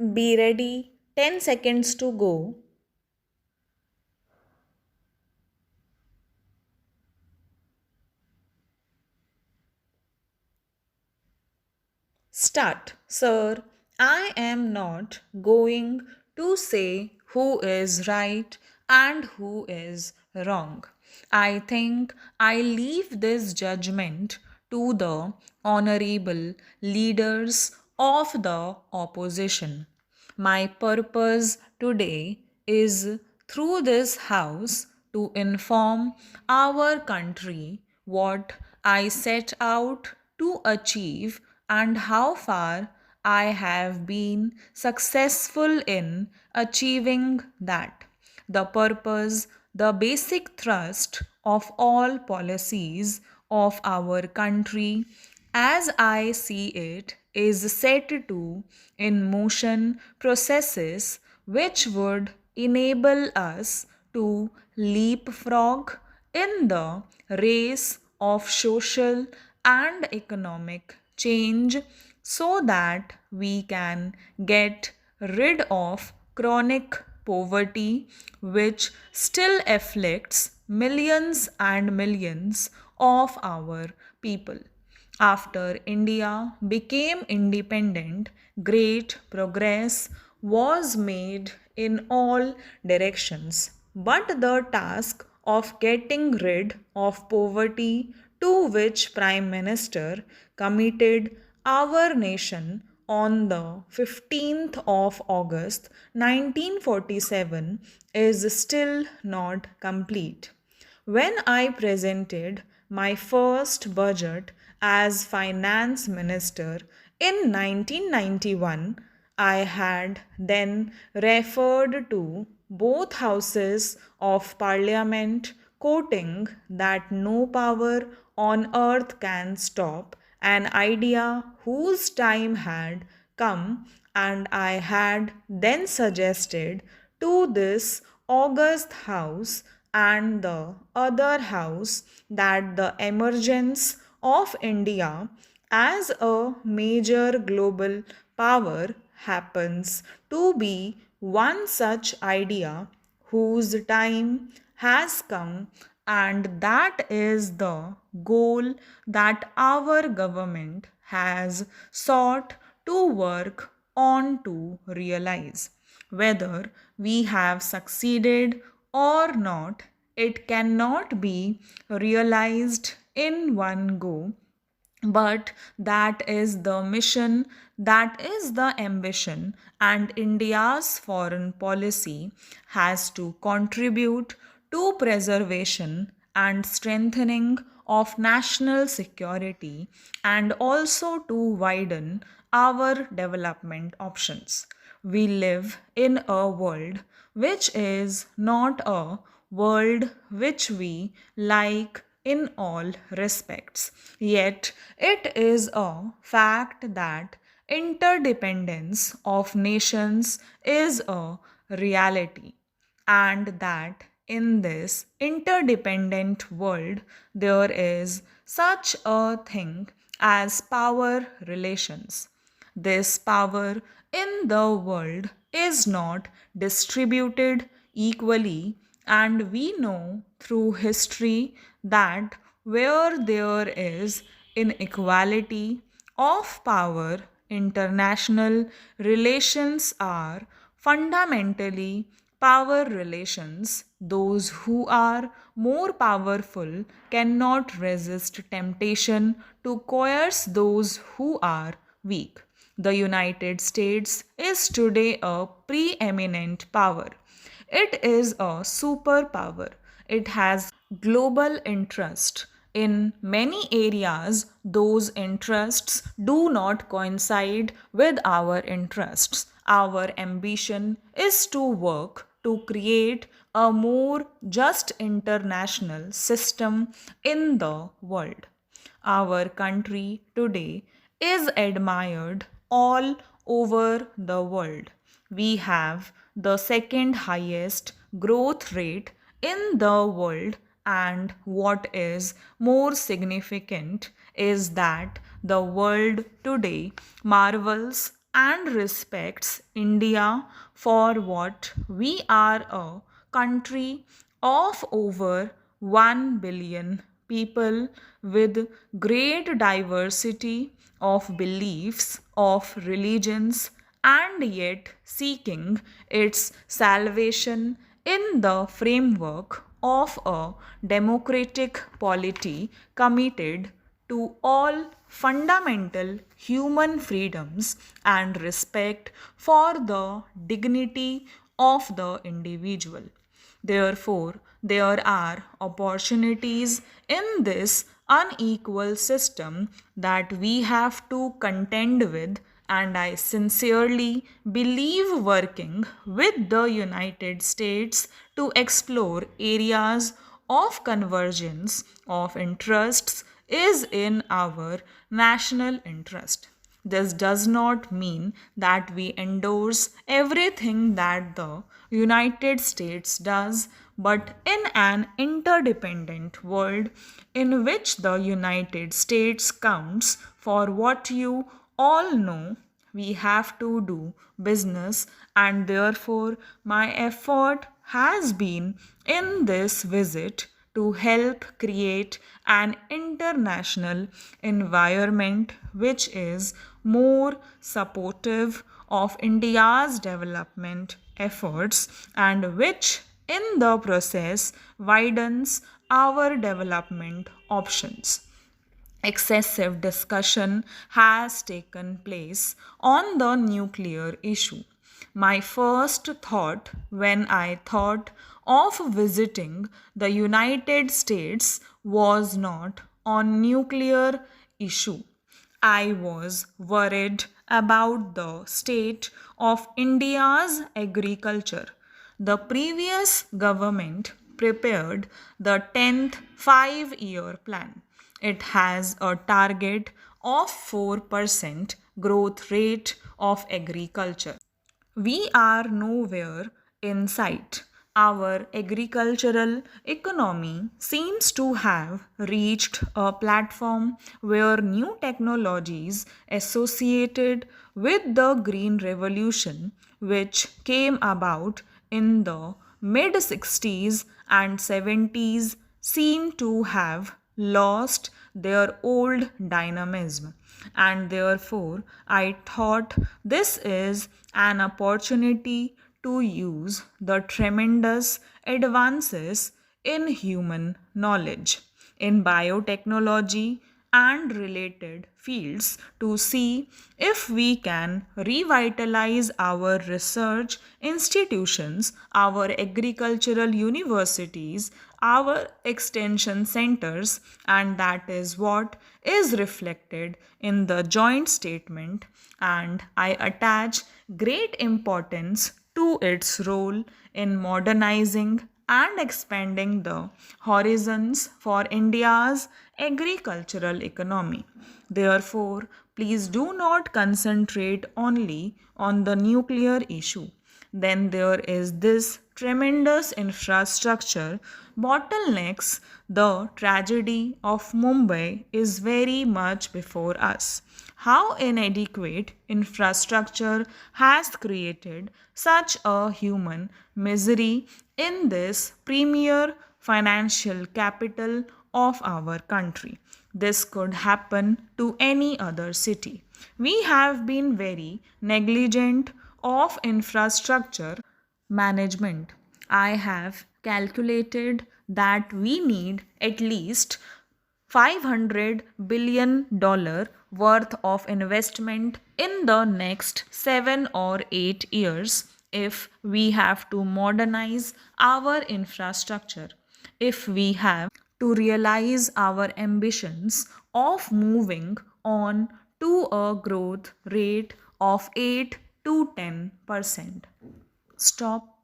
Be ready, 10 seconds to go. Start. Sir, I am not going to say who is right and who is wrong. I think I leave this judgment to the honorable leaders of the opposition. My purpose today is through this house to inform our country what I set out to achieve and how far I have been successful in achieving that. The purpose, the basic thrust of all policies of our country, as I see it, is set to in motion processes which would enable us to leapfrog in the race of social and economic change so that we can get rid of chronic poverty which still afflicts millions and millions of our people. After India became independent, great progress was made in all directions. But the task of getting rid of poverty, to which Prime Minister committed our nation on the 15th of August 1947, is still not complete. When I presented my first budget as finance minister in 1991, I had then referred to both houses of parliament, quoting that no power on earth can stop an idea whose time had come, and I had then suggested to this august house and the other house that the emergence of India as a major global power happens to be one such idea whose time has come, and that is the goal that our government has sought to work on to realize. Whether we have succeeded or not, it cannot be realized in one go, but that is the mission, that is the ambition, and India's foreign policy has to contribute to preservation and strengthening of national security and also to widen our development options. We live in a world which is not a world which we like in all respects. Yet, it is a fact that interdependence of nations is a reality, and that in this interdependent world there is such a thing as power relations. This power in the world is not distributed equally, and we know through history that where there is inequality of power, international relations are fundamentally power relations. Those who are more powerful cannot resist temptation to coerce those who are weak. The United States is today a preeminent power. It is a superpower. It has global interest. In many areas, those interests do not coincide with our interests. Our ambition is to work to create a more just international system in the world. Our country today is admired all over the world. We have the second highest growth rate in the world, and what is more significant is that the world today marvels and respects India for what we are, a country of over 1 billion people with great diversity of beliefs, of religions, and yet seeking its salvation in the framework of a democratic polity committed to all fundamental human freedoms and respect for the dignity of the individual. Therefore, there are opportunities in this unequal system that we have to contend with, and I sincerely believe working with the United States to explore areas of convergence of interests is in our national interest. This does not mean that we endorse everything that the United States does, but in an interdependent world in which the United States counts for what you all know, we have to do business, and therefore my effort has been in this visit to help create an international environment which is more supportive of India's development efforts and which in the process widens our development options. Excessive discussion has taken place on the nuclear issue. My first thought when I thought of visiting the United States was not on nuclear issue. I was worried about the state of India's agriculture. The previous government prepared the 10th 5-year plan. It has a target of 4% growth rate of agriculture. We are nowhere in sight. Our agricultural economy seems to have reached a platform where new technologies associated with the Green Revolution, which came about in the mid 60s and 70s, seem to have lost their old dynamism. And therefore, I thought this is an opportunity to use the tremendous advances in human knowledge, in biotechnology, and related fields to see if we can revitalize our research institutions, our agricultural universities, our extension centers, and that is what is reflected in the joint statement. And I attach great importance to its role in modernizing and expanding the horizons for India's agricultural economy. Therefore, please do not concentrate only on the nuclear issue. Then there is this tremendous infrastructure bottlenecks. The tragedy of Mumbai is very much before us. How inadequate infrastructure has created such a human misery in this premier financial capital of our country. This could happen to any other city. We have been very negligent of infrastructure management. I have calculated that we need at least $500 billion worth of investment in the next 7 or 8 years if we have to modernize our infrastructure, if we have to realize our ambitions of moving on to a growth rate of 8 to 10%. Stop.